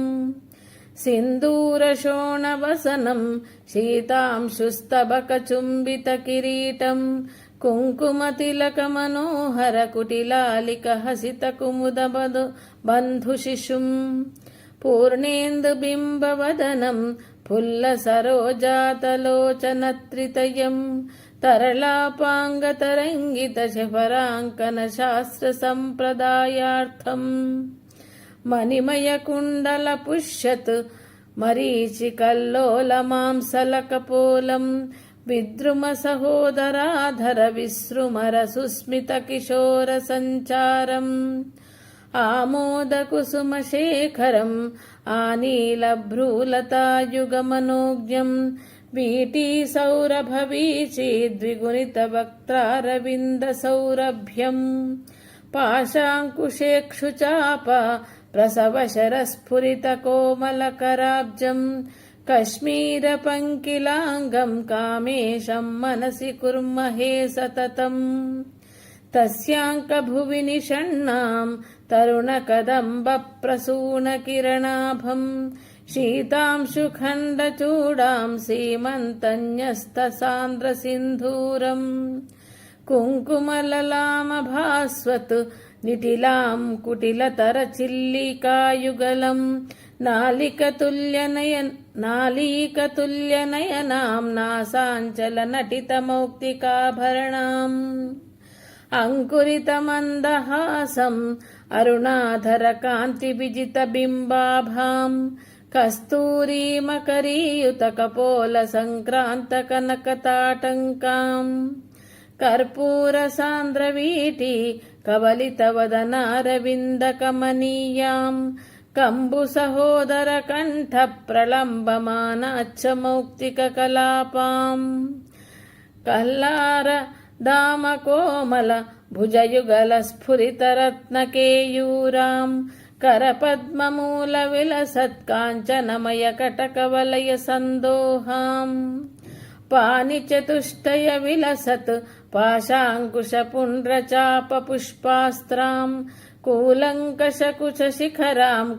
సింధూరశోణవసనం శీతాంశుస్తబకచుంబితకిరీటం కుంకుమతిలకమనోహరకుటిలాలికహసితకుముదబదు బంధుశిశుం పూర్ణేందుబింబవదనం ఫుల్లసరోజాతలోచనత్రితయం తరళాపాంగతరంగితశఫరాంకనశాస్త్రసంప్రదాయార్థం మణిమయకుండలపుష్యత్ మరీచికల్లోలమాంసలకపోలం విద్రుమసహోదరాధర విసృమరసుస్మితకిశోరసంచారం ఆమోదకుసుమశేఖరం ఆనీలభ్రూలతాయుగమనోజ్ఞం వీటీసౌరభవీచీ ద్విగుణితవక్త్రారవిందసౌరభ్యం పాశాంకుశేక్షుచాప ప్రసవశరస్ఫురితకోమలకరాబ్జం కశ్మీరపంకిలాంగం కామేశం మనసి కుర్మహే సతతం తస్యాంకభువి నిషణ్ణాం తరుణకదంబప్రసూనకిరణాభం శీతాంశుఖండచూడాం సీమంతన్యస్తసాంద్రసింధూరం కుంకుమలలామభాస్వత్ నిటిలాం కుటిలతరచిల్లికాయుగలం నాళీకతుల్యనయనాం నాసాంచలనటితమౌక్తికాభరణాం అంకురితమందహాసం అరుణాధరకాంతివిజితబింబాభాం కస్తూరీమకరీయుతకపోలసంక్రాంతకనకతాటంకాం కర్పూరసాంద్రవీటి కవలితవదనారవిందకమనీయాం కంబుసహోదరకంఠ ప్రళంబమానాచ్చమౌక్తికకలాపాం కల్లార దామకోమల భుజయుగల స్ఫురితరత్నకేయూరాం కరపద్మమూల విలసత్కాంచనమయ కటకవలయ సందోహాం పానిచతుష్టయ విలసత్ పాశాంకుశపుండ్రచాప పుష్పాస్త్రాం కూలంకషకుశిఖరాం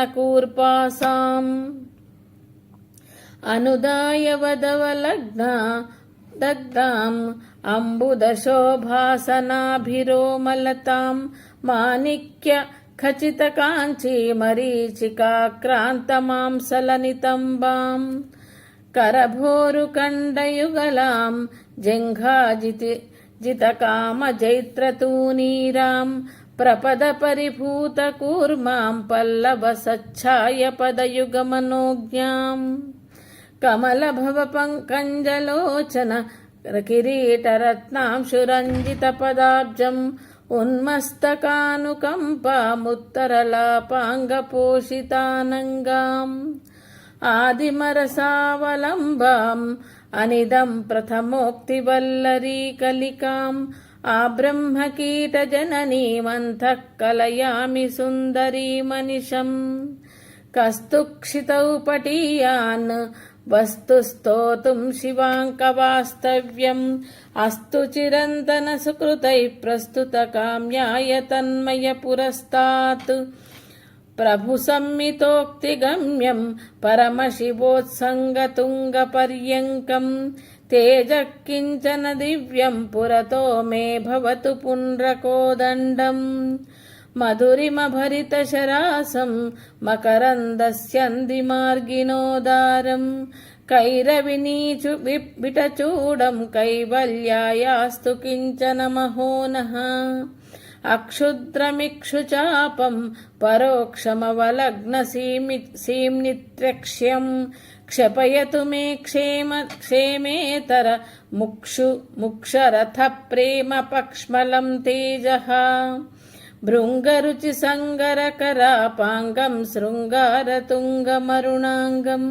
కుంకుమకర్దమితరత్నకూర్పాసాం అనుదాయవదవలగ్నా దగ్ధాం అంబుదశోభాసనాభిరోమలతాం మాణిక్య ఖచితకాంచీ మరీచికాక్రాంతమాంసలనితంబాం కరభోరుకండయుగలాం జంఘాజితకామజైత్రతూనీరాం ప్రపదపరిభూతకూర్మాం పల్లవసచ్ఛాయపదయుగమనోజ్ఞాం కమలభవపంకంజలోచన కిరీటరత్నాంశురంజితపదాబ్జం ఉన్మస్తకానుకంపాముత్తరలాపాంగపోషితానంగాం ఆదిమరసావలంబాం అనిదం ప్రథమోక్తివల్లరీకలికాం ఆబ్రహ్మకీటజననీమంతః కలయామి సుందరీమనిషం కస్తుక్షితౌ పటీయాన్ వస్తుస్తోతుం శివాంకవాస్తవ్యం అస్తు చిరంతన సుకృతై ప్రస్తుత కామ్యాయ తన్మయ పురస్తాత్ ప్రభు సంమితోక్తిగమ్యం పరమశివోత్సంగతుంగపర్యంకం తేజః కించన దివ్యం పురతో మే భవతు పుండ్రకోదండం మధురిమభరితశరాసం మకరందస్యందిమార్గినోదారం కైరవినీచు విటచూడం కైవల్యాయాస్తు కించన మహోనః అక్షుద్రమిక్షుచాపం పరోక్షమవలగ్నసీమ్నిత్ర్యక్ష్యం క్షపయతు మే క్షేమేతర ముక్షరథ ప్రేమ పక్ష్మలం తేజః భృంగరుచి సంగరకరాపాంగం శృంగారతుంగమరుణాంగం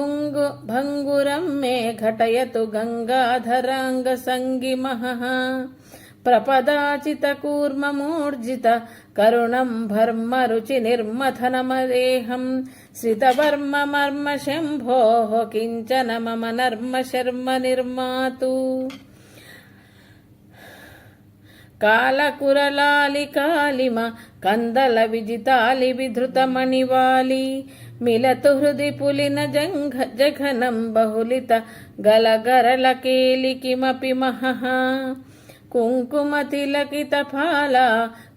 మంగళమభంగురం మే ఘటయతు గంగాధరాంగసంగిమః ప్రపదాచితకూర్మమూర్జిత కరుణం భర్మ రుచి నిర్మథనమదేహం శ్రితవర్మ మర్మ శంభోః కించన మమ నర్మ శర్మ నిర్మాతు. కాలకురలాలి కాలిమ కందల విజితాలి విధృతమణివాలి మిలతు హృది పులిన జఘనం బహుళిత గలగరల కేలి కిమపి మహః కుంకుమతిలకిత ఫాల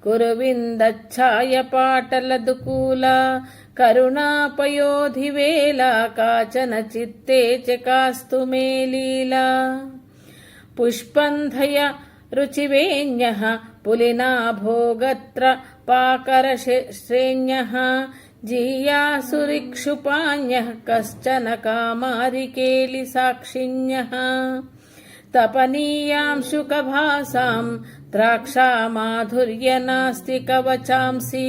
కురువిందఛాయ పాటల దుకూల కరుణాపయోధివేళ కాచన చిత్తే చకాస్తు మే లీలా. పుష్పంధయ రుచివేణ్యః పులినాభోగత్ర పాకర శ్రేణ్యః జీయాసురిక్షుపాణ్యః కశ్చన కామారికేలి సాక్షిణ్యః తపనీయాంశుకభాసాం ద్రాక్షామాధుర్య నాస్తి కవచాంసి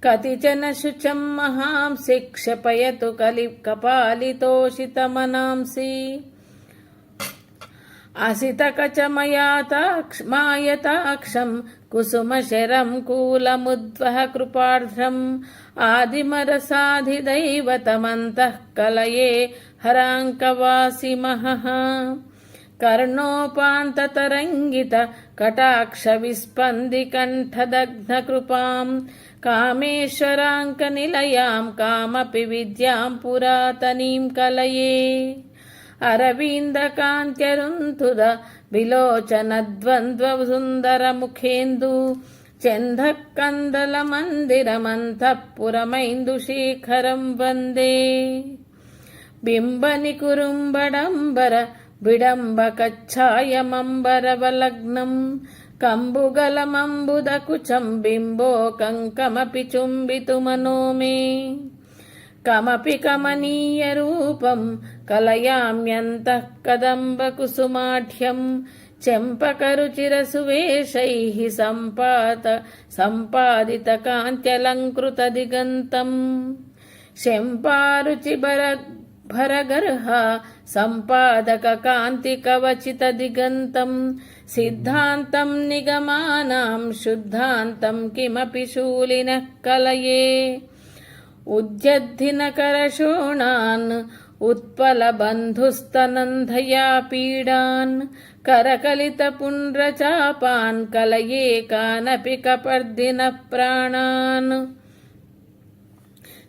కతిచన శుచం మహాంసి క్షపయతు కపాలితోషితమనాంసి. అసితకచమయాతాక్షం కుసుమశరం కూలముద్వహ కృపార్ధ్రం ఆదిమరసాధిదైవతమంతః కలయే హరాంకవాసి మహః కర్ణోపాంతతరంగిత కటాక్ష విస్పంది కంఠదగ్ధ కృపాం కామేశ్వరాంక నిలయాం కామపి విద్యాం పురాతనీం కలయే. అరవిందకాంత్యరుంతుద విలోచన ద్వంద్వ సుందర ముఖేందు చందకందల మందిరమంతఃపురమైందు శేఖరం వందే. బింబని కురుంబడంబర విడంబకచ్ఛాయమంబరవలగ్నం కంబుగలమంబుదకుచం బింబో కంకమపి చుంబితుమనో మే. కమపి కమనీయ రూపం కలయామ్యంతః కదంబకుసుమాఢ్యం చెంపకరుచిరసువేషైః సంపాదిత కాంత్యలంకృత దిగంతం శంపారుచి భరగర్హ సంపాదక కాంతి కవచిత దిగంతం సిద్ధాంతం నిగమానాం శుద్ధాంతం కిమపి శూలినః కలయే. ఉజ్జద్ధినకరశోణాన్ ఉత్పలబంధుస్తనంధయా పీడాన్ కరకలితపుండ్రచాపాన్ కలయే కానపి కపర్దిన ప్రాణాన్.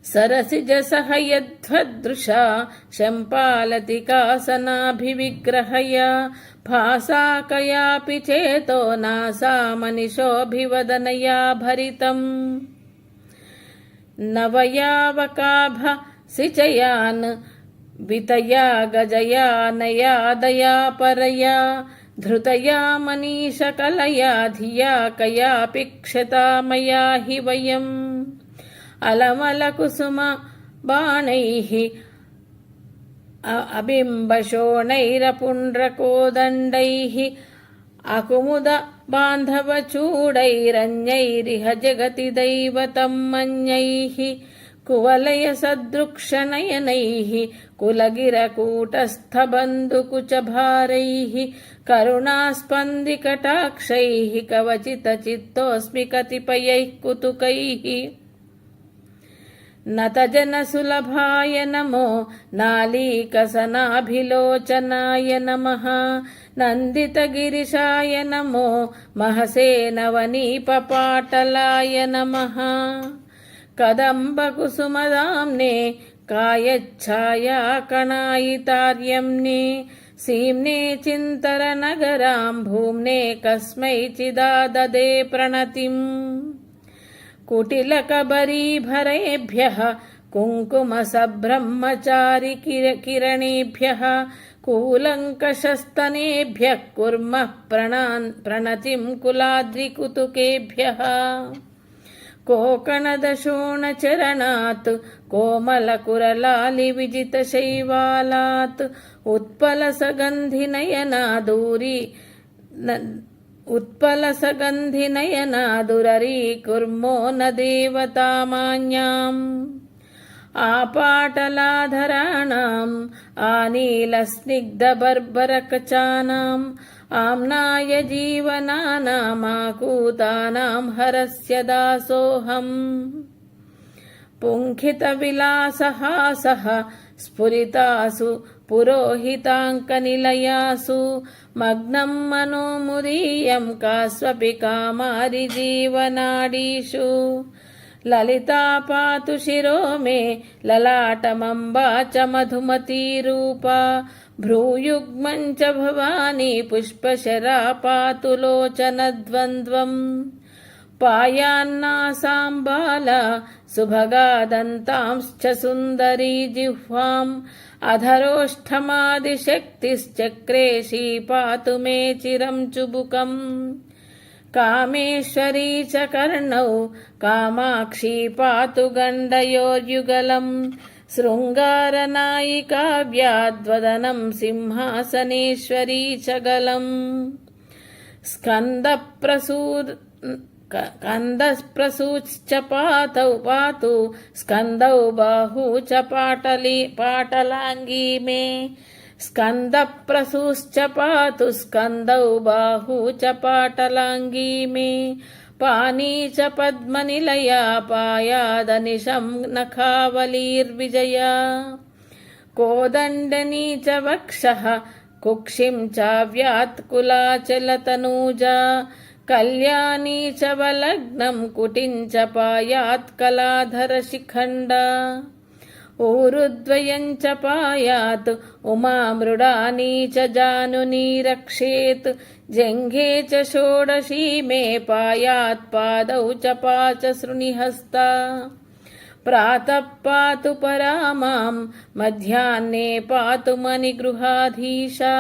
సరసిజసహయధ్వదృశా శంపాలతికాసనాభివిగ్రహయా భాసాకయాపి చేతో నాసామనిషోభివదనయా భరితం. నవయావకాభ సిచయాన్ వితయా గజయా నయాదయా పరయా ధృతయా మనీషకలయా ధియా కయాపి క్షతామయా హి వయం. అలమలకుసుమ బాణైః అబింబశోణైరపుండ్రకోదండైః అకుముద బాంధవచూడైరన్యైరిహ జగతి దైవతం మన్యైః కువలయ సదృక్షనయనైః కులగిరకూటస్థబంధుకుచభారైః కరుణాస్పందికటాక్షైః కవచిత చిత్తోస్మి కతిపయైః కుతుకైః. నతజన సులభాయ నమో నాళీకసనాభిలోచనాయ నమః నందితగిరిశాయ నమో మహసే నవనీపపాటలాయ నమః కదంబకుసుమదాంనే కాయఛాయా కణాయితార్యమ్నే సీమ్నే చింతరనగరాం భూమ్నే కస్మైచిదాదదే ప్రణతిం. కుటిలకబరీభరేభ్యః కుంకుమసబ్రహ్మచారి కిరణేభ్యః కూలంకషస్తనేభ్యః కుర్మః ప్రణతిం కులాద్రికుతుకేభ్యః. కోకణదశోణచరణాత్ కోమలకురలాలి విజితశైవాలాత్ ఉత్పలసగంధినయనాదురీ కుర్మో న దేవతామాన్యాం. ఆపాటలాధరాణం ఆనీలస్నిగ్ధబర్బరకచానాం ఆమ్నాయ జీవనానామాకూతానాం హరస్య దాసోహం పుంఖితవిలాసహాసః స్ఫురితాసు పురోహితాంకనిలయాసు మగ్నం మనోముదీయం కాస్వపి కామారి జీవనాడీషు లలితా పాతు శిరో మే లలాటమంబా చ మధుమతీ రూపా భ్రూయుగ్మం చ భవానీ పుష్పశరా పాతు లోచనద్వంద్వం పాయాన్నాసాంబాల సుభగాదంతాంశ్చ సుందరీ జిహ్వాం అధరోష్ఠమాదిశక్తిశ్చక్రేషీ పాతు మే చిరం చుబుకం కామేశ్వరీ చ కర్ణౌ కామాక్షీ పాతు గండయోర్యుగలం శృంగారనాయికా వ్యాద్వదనం సింహాసనేశ్వరీ చ గలం స్కందప్రసూశ్చ పాతు స్కందౌ బాహూ చ పాటలాంగీ మే స్కందప్రసూశ్చ పాతు స్కందౌ బాహూ చ పాటలాంగీ మే పానీ చ పద్మనిలయా పాయాదనిశం నఖావలీర్విజయా కోదండనీ చ వక్షః కుక్షిం చావ్యాత్కులాచలతనూజా కళ్యాణీ చ వలగ్నం కుటిం చ పాయాత్ కళాధరశిఖండా ఊరుద్వయం చ పాయాత్ ఉమామృడానీ చ జానునీ రక్షేత్ జంఘే చ షోడశీ మే పాయాత్ పాదౌ చ పాచ శృణిహస్తా ప్రాతః పాతు పరామాం మధ్యాహ్నే పాతు మణిగృహాధీశా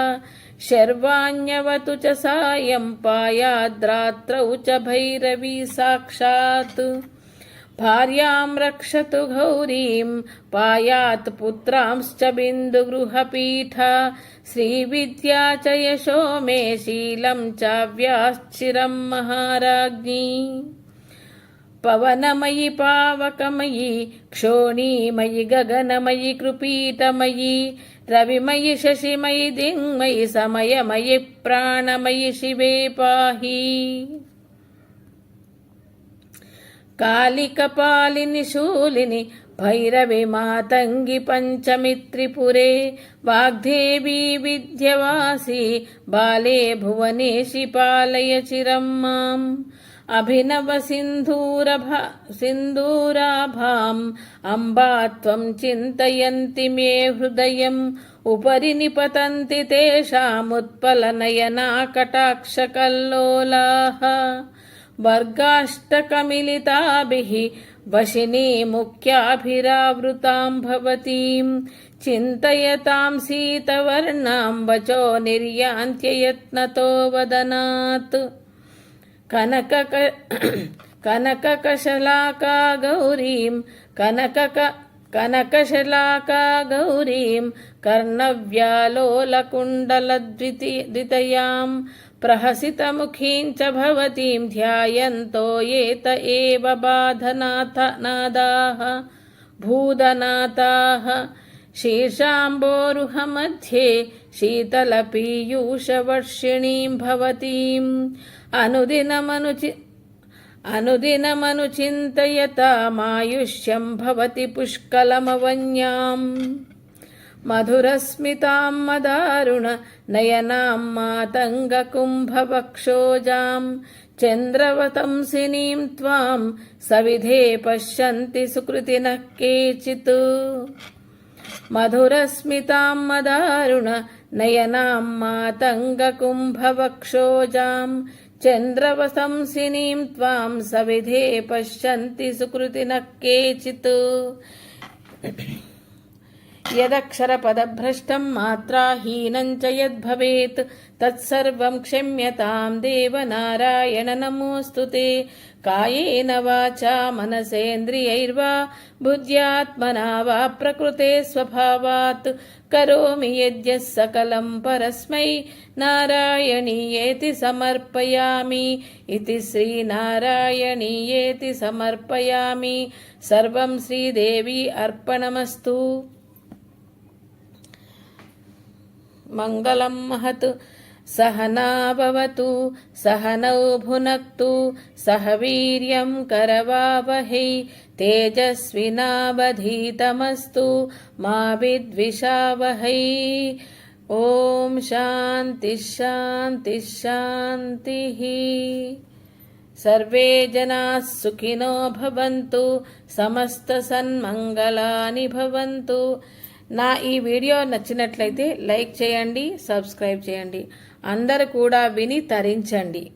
శర్వాణ్యవతు చ సాయం పాయాద్రాత్రౌ చ భైరవీ సాక్షాత్ భార్యాం రక్షతు గౌరీం పాయాత్ పుత్రాంశ్చ బిందుగృహపీఠ శ్రీవిద్యా చ యశో మే శీలం చావ్యాశ్చిరం మహారాజ్ఞీ పవనమయి పావకమయి క్షోణీమయి గగనమయి కృపీటమయి రవిమయి శశిమయి దింగ్మయి సమయమయి ప్రాణమయి శివే పాహి కాళికపాలిని శూలిని భైరవి మాతంగి పంచమి త్రిపురే వాగ్దేవీ విద్యవాసి బాలే భువనేశి పాలయ చిరం మాం అభినవ సింధూరాభాం అంబా త్వం చింతయంతి మే హృదయం ఉపరి నిపతంతి తేషాముత్పలనయనా కటాక్షకల్లోలాః వర్గాష్టకమిలితాభిః వశినీ ముఖ్యాభిరావృతాం భవతీం చింతయతాం సీతవర్ణాం వచో నిర్యాంత్యయత్నతో వదనాత్ కనకకశలాకా గౌరీం కనకశలాకా గౌరీం కర్ణవ్యాలోలకుండలద్వితయాం ప్రహసితముఖీం చ భవతీం ధ్యాయంతో ఏత ఏవ బాధనాథనాదాః భూదనాథాః శీర్షాంబోరుహమధ్యే శీతలపీయూషవర్షిణీం భవతీం అనుదినమనుచింతయతామాయుష్యం భవతి పుష్కలమవన్యాం మధురస్మితాం మదారుణ నయనాం మాతంగకుంభవక్షోజాం చంద్రవతంసినీం త్వాం సవిధే పశ్యంతి సుకృతినః కేచిత్ మధురస్మితాం మదారుణ నయనాం మాతంగకుంభవక్షోజాం చంద్రవతంసినీం త్వాం సవిధే పశ్యంతి సుకృతినః కేచిత్. యదక్షరపదభ్రష్టం మాత్రాహీనం చ యద్భవేత్ తత్సర్వం క్షమ్యతాం దేవ నారాయణ నమోస్తుతే. కాయేన వాచా మనసేంద్రియైర్వా బుద్ధ్యాత్మనా వా ప్రకృతే స్వభావాత్ కరోమి యద్యః సకలం పరస్మై నారాయణీయేతి సమర్పయామి. ఇతి శ్రీనారాయణీయేతి సమర్పయామి. సర్వం శ్రీదేవి అర్పణమస్తు. మంగళం మహత్. सहना भवतु सहनौ भुनक्तु सह वीर्यं करवावहै तेजस्विनावधीतमस्तु मा विद्विषावहै. ओम शांति शांति शांतिः. सर्वे जनाः सुखिनो भवन्तु समस्त सन्मंगलानि भवन्तु. నా ఈ వీడియో నచ్చినట్లయితే లైక్ చేయండి, సబ్స్క్రైబ్ చేయండి. అందరూ కూడా విని తరించండి.